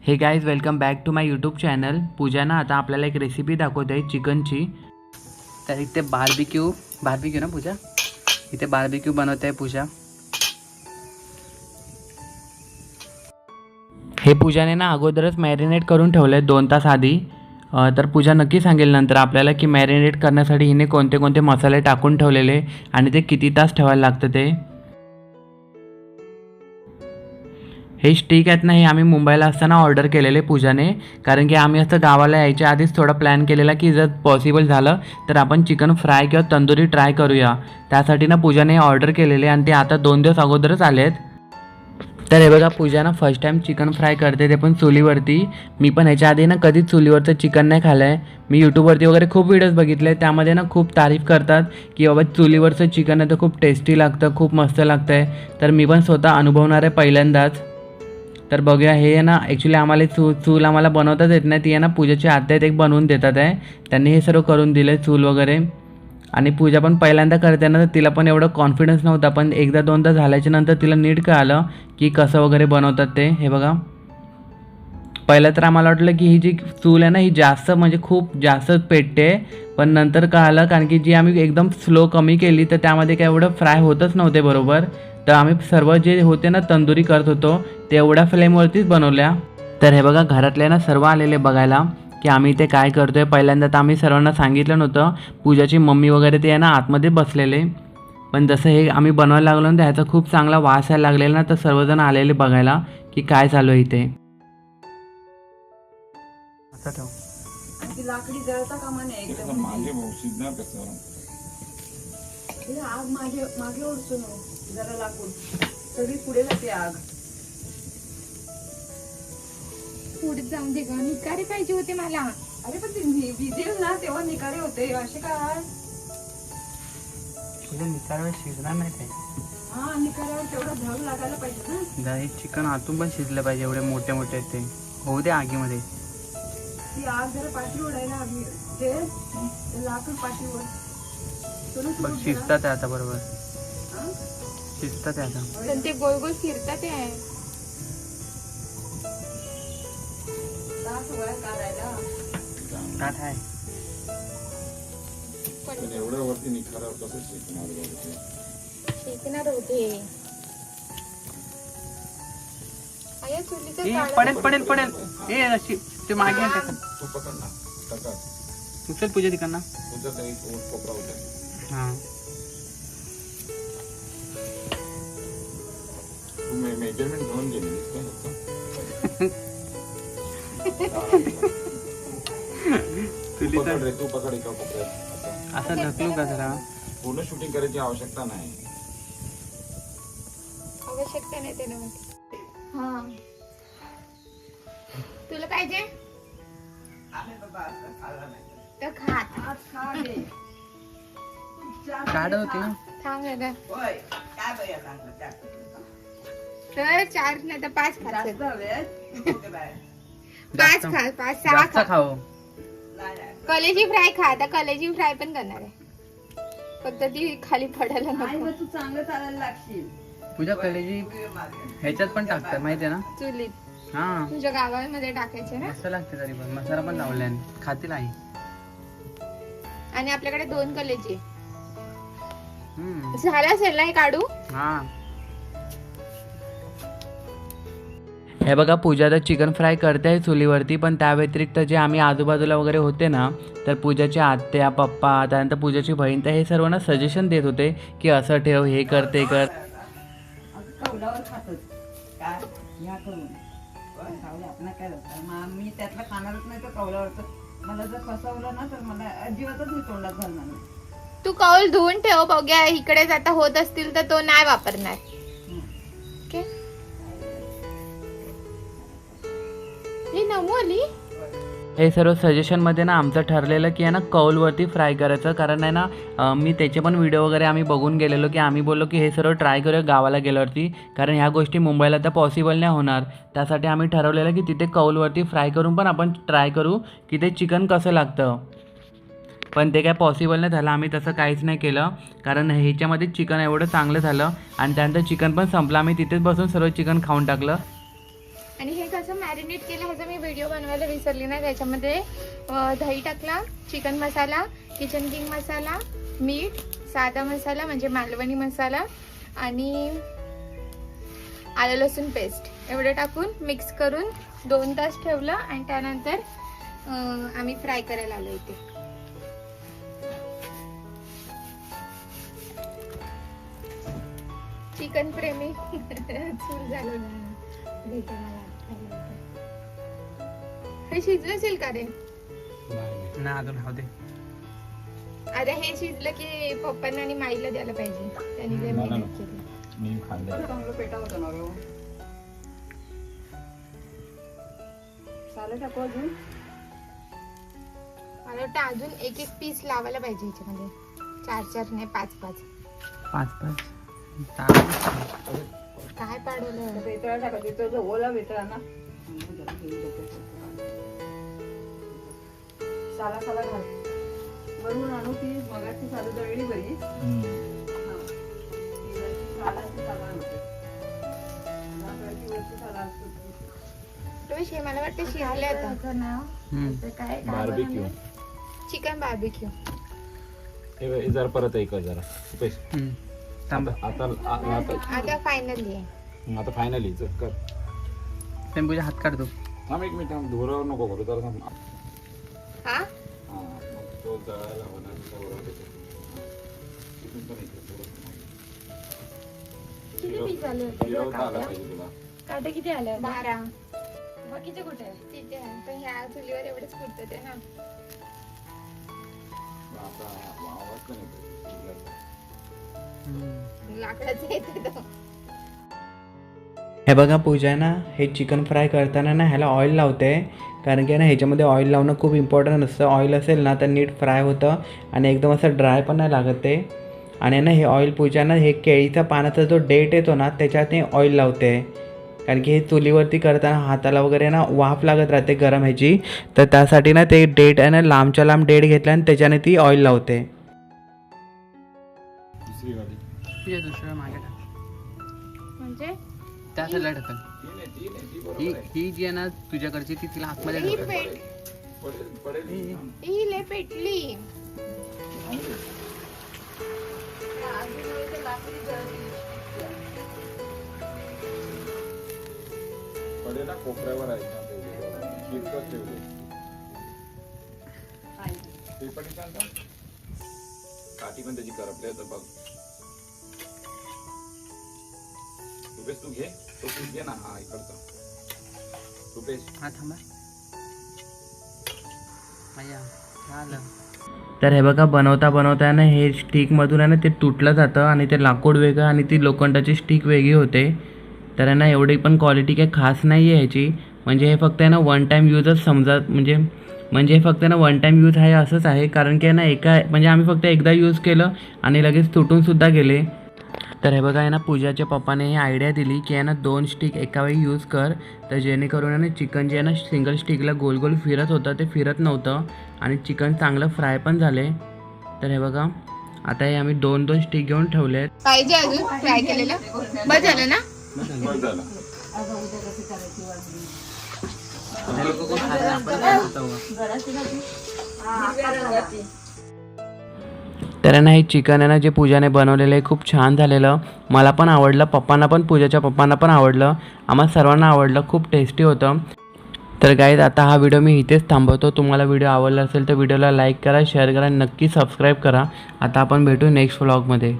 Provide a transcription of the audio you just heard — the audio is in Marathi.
हे guys welcome back to my YouTube channel. Pooja ना आता आपल्याला एक रेसिपी दाखवते आहे चिकनची. तर इथे बार्बिक्यू ना पूजा, इथे बार्बिक्यू बनवते आहे पूजा. हे पूजाने ना अगोदरच मॅरिनेट करून ठेवलं आहे 2 तास आधी. तर पूजा नक्की सांगेल नंतर आपल्याला की मॅरिनेट करण्यासाठी हिने कोणते कोणते मसाले टाकून ठेवलेले आणि ते किती तास ठेवायला लागतं ते. हे स्टिक आहेत ना, हे आम्ही मुंबईला असताना ऑर्डर केलेले पूजाने, कारण की आम्ही असं गावाला यायच्या आधीच थोडा प्लॅन केलेला की जर पॉसिबल झालं तर आपण चिकन फ्राय किंवा तंदुरी ट्राय करूया. त्यासाठी ना पूजाने ऑर्डर केलेले आणि ते आता 2 दिवस अगोदरच आले आहेत. तर हे बघा पूजा ना फर्स्ट टाईम चिकन फ्राय करते, ते पण चुलीवरती. मी पण ह्याच्या आधी ना कधीच चुलीवरचं चिकन नाही खाल्लं आहे. मी यूट्यूबवरती वगैरे खूप व्हिडिओज बघितले, त्यामध्ये ना खूप तारीफ करतात की बाबा चुलीवरचं चिकन आहे तर खूप टेस्टी लागतं, खूप मस्त लागतं आहे. तर मी पण स्वतः अनुभवणार आहे पहिल्यांदाच. तर बघूया. हे आहे ना ॲक्च्युली आम्हाला चूल आम्हाला बनवताच येत नाही. ती आहे ना पूजाची आत्या आहेत, एक बनवून देतात आहे. त्यांनी हे सर्व करून दिले चूल वगैरे. आणि पूजा पण पहिल्यांदा करते ना, तर तिला पण एवढं कॉन्फिडन्स नव्हता, पण एकदा दोनदा झाल्याच्या नंतर तिला नीट कळालं की कसं वगैरे बनवतात ते. हे बघा, पहिलं तर आम्हाला वाटलं की ही जी चूल आहे ना ही जास्त म्हणजे खूप जास्त पेटते, पण नंतर कळालं कारण की जी आम्ही एकदम स्लो कमी केली तर त्यामध्ये काय एवढं फ्राय होतच नव्हते बरोबर. तर आम्ही सर्व जे होते ना तंदुरी करत होतो ते एवढ्या फ्लेमवरतीच बनवल्या. तर हे बघा घरातले ना सर्व आलेले बघायला की आम्ही ते काय करतो आहे. पहिल्यांदा तर आम्ही सर्वांना सांगितलं नव्हतं. पूजाची मम्मी वगैरे ते आहे ना आतमध्ये बसलेले, पण जसं हे आम्ही बनवायला लागलो ना तर ह्याचा खूप चांगला वास यायला लागलेला ना, तर सर्वजण आलेले बघायला की काय चालू आहे इथे. असं ठेव. ती लाकडी जळता कामा नये एकदम. मागे भाऊ शिजणार कसं? आग मागे मागे ओढतो ना जरा लाकूड, सगळी पुढे जाते आग. पुढे जाऊन दे ग, निकारे पाहिजे होते मला. अरे पण ते विजेल ना तेव्हा निकारे होते असे काय. तुझ्या निकाऱ्यावर शिजणार नाही ते. हा निकाऱ्यावर तेवढा धग लागायला पाहिजे ना. हे चिकन आतून पण शिजलं पाहिजे, एवढे मोठे मोठे आहेत ते. होऊ दे आगीमध्ये. ती आग जरा पाठी ओढायला हवी. ते लाकूड पाठीवर बघ शिजतात आता बरोबर, शिजतात आता. पण ते गोल गोल फिरतात आहे. ताट आहे. पण एवढ्या वरती निखारावर कसं शिकणार बाबा? शेकणार होते. अय्या चुलीचं ए, काढा. पडेल पडेल पडेल. ए अशी ते मागे आहे त्याचं. तू पकड ना, टाका. उचल पूजा तिकडनं. तुझं काही कोपरा होता. हां तू मेजरमेंट घेऊन गेलीस का ह्याचं? तू पकड रे, तू पकड एका कोपऱ्यात. असं ढकलू का जरा? पूर्ण शूटिंग करायची आवश्यकता नाही. आवश्यकता नाही ते ना. हा तुला पाहिजे तर खात काढ होती ना. थांब दादा. तर 4 नाही तर 5 खा. 5 खा, 5 6 जास्त खा. खाऊ. कलेजी फ्राय खा. आता कलेजी फ्राय पण करणार आहे, फक्त ती खाली पडायला नको. तू चांगलं चालायला लागशील. पूजा कलेजी ह्याच्यात पण टाकतात माहिती आहे ना. चुलीत हां तुझ्या गावामध्ये टाकायचे ना. मस्त लागते तरी पण. मसाला पण लावलाय, खातील आई. आणि आपल्याकडे 2 कलेजी हम्म. झाला असेल ना हे काढू. हां हे बघा पूजा तर चिकन फ्राय करते आहे चुलीवरती, पण त्या व्यतिरिक्त जे आम्ही आजूबाजूला वगैरे होते ना, तर पूजाची आत्या पप्पा त्यानंतर पूजाची बहीण तर हे सर्वांना सजेशन देत होते की असं ठेव, हे कर ते कर. कौलावर खातच काय ह्या करून आपण काय होतं. मी त्यातलं खाणारच नाही तर कौलावरच. मला जर फसवलं ना तर मला अजिबातच मी तोंडात घालणार नाही. तू कौल धुवून ठेव. बघूया इकडेच आता होत असतील तर तो नाही वापरणार. ओके ही नमू आली. हे सर्व सजेशनमध्ये ना आमचं ठरलेलं की आहे ना कौलवरती फ्राय करायचं, कारण आहे ना मी त्याचे पण व्हिडिओ वगैरे आम्ही बघून गेलेलो की आम्ही बोललो की हे सर्व ट्राय करूया गावाला गेल्यावरती, कारण ह्या गोष्टी मुंबईला तर पॉसिबल नाही होणार. त्यासाठी आम्ही ठरवलेलं की तिथे कौलवरती फ्राय करून पण आपण ट्राय करू की ते चिकन कसं लागतं. पण ते काय पॉसिबल नाही झालं. आम्ही तसं काहीच नाही केलं, कारण ह्याच्यामध्ये चिकन एवढं चांगलं झालं आणि त्यानंतर चिकन पण संपलं. आम्ही तिथेच बसून सर्व चिकन खाऊन टाकलं. आणि हे कसं मॅरिनेट केलं ह्याचा मी व्हिडिओ बनवायला विसरली नाही. त्याच्यामध्ये दही टाकला, चिकन मसाला, किचन किंग मसाला, मीठ, साधा मसाला म्हणजे मालवणी मसाला आणि आलं लसूण पेस्ट एवढं टाकून मिक्स करून 2 तास ठेवलं आणि त्यानंतर आम्ही फ्राय करायला आलो इथे. चिकन प्रेमी चूल झालो ना. भेटे मला खायला आता. हे शिजलं असेल का रे? ना अजून राहू दे. अरे हे शिजलं की पप्पांना आणि माईला द्यायला पाहिजे. त्यांनी लय मला मेहनत नको. केली. मी खाल्लं. चांगलं पेटा होतं ना रे. सालं टाकू अजून. मला वाटतं अजून 1-1 पीस लावायला पाहिजे ह्याच्यामध्ये. 4-4 नाही 5-5. 5-5 काय पाडवलं? वेतळा टाकायची. तो जो ओला वेतळा ना साला साला घाल. वरून आणू ती मगाची सालं दळली बरी. हा. ती वरची सालाची सालं आणते. वरची सालं आणते. हे मला वाटतं शिजले आता. काय बार्बिक्यू. Chicken barbecue. हे जरा परत ऐक जरा पैसे. आता फायनली आहे. आता फायनली कर. टेम्पूचा हात काढतो. थांब 1 मिनिट. धुरावर नको करू जरा थांब. हा हा, मग तो जळायला होणार त्याच्याबरोबर त्याच्यात. इथून पण इकडे थोडंसं. किती पीस आले होते? फिरवता आला पाहिजे तुला. काटे किती आले? 12. बाकीचे कुठे आहे? तिथे आहे. पण ह्या चुलीवर एवढेच पुरतं ते ना. आता आवाज पण येतो. लाकडाचं येते तो. हे बघा पूजा ना हे चिकन फ्राय करताना ना ह्याला ऑइल लावते. कारण की ना ह्याच्यामध्ये ऑइल लावणं खूप इम्पॉर्टंट असतं. ऑइल असेल ना तर नीट फ्राय होतं आणि एकदम असं ड्राय पण नाही लागत ते. आणि ना हे ऑइल पूजा ना हे केळीचा पानाचा जो डेट येतो ना त्याच्यात ऑइल लावते. कारण की हे चुलीवरती करताना हाताला वगैरे ना वाफ लागत राहते गरम ह्याची. तर त्यासाठी ना ते डेट आहे ना लांबच्या लांब डेट घेतला आणि त्याच्याने ती ऑइल लावते. दुसरी गाडी. दुसरं मागे म्हणजे त्या साईडला ढकल. ही जी आहे ना तुझ्याकडची ती तिला आतमध्ये ही ढकल. ही लय पेटली. पडेला कोपऱ्यावर आहे ना ते. इतकं ठेवलं. ते पण चालतं. काठी पण त्याची करपली आहे तर बघ. रुपेश तू घे. तो पीस घे ना. हा इकडचा. रुपेश. हा थांबा. तर हे बघा बनवता बनवता ना हे स्टिकमधून आहे ना ते तुटलं जातं आणि ते लाकूड वेगळं आणि ती लोखंडाची स्टिक वेगळी होते. तर आहे ना एवढी पण क्वालिटी काही खास नाही आहे ह्याची. म्हणजे हे फक्त आहे ना 1 टाईम यूजच समजत. म्हणजे हे फक्त ना 1 टाईम यूज आहे असंच आहे. कारण की आहे ना म्हणजे आम्ही फक्त एकदा यूज केलं आणि लगेच तुटूनसुद्धा गेले. तर हे बघा आहे ना पूजाच्या पप्पाने ही आयडिया दिली की आहे ना 2 स्टिक एका वेळी यूज कर. तर जेणेकरून आहे ना चिकन जे आहे ना सिंगल स्टिकला गोल गोल फिरत होतं ते फिरत नव्हतं आणि चिकन चांगलं फ्राय पण झाले. तर हे बघा आता हे आम्ही 2 स्टिक घेऊन ठेवले आहेत. पाहिजे अजून फ्राय केलेलं? बस झालं ना? बस झालं. आता उद्या कशी करायची वाजली. तर ना हे चिकन आहे ना जे पूजाने बनवलेलं आहे खूप छान झालेलं. मला पण आवडलं. पप्पांना पण पूजाच्या पप्पांना पण आवडलं. आम्हाला सर्वांना आवडलं. खूप टेस्टी होतं. तर गाईज आता हा व्हिडिओ मी इथेच थांबवतो. तुम्हाला व्हिडिओ आवडला असेल तर व्हिडिओला लाईक करा, शेअर करा, नक्की सबस्क्राईब करा. आता आपण भेटू नेक्स्ट व्लॉगमध्ये.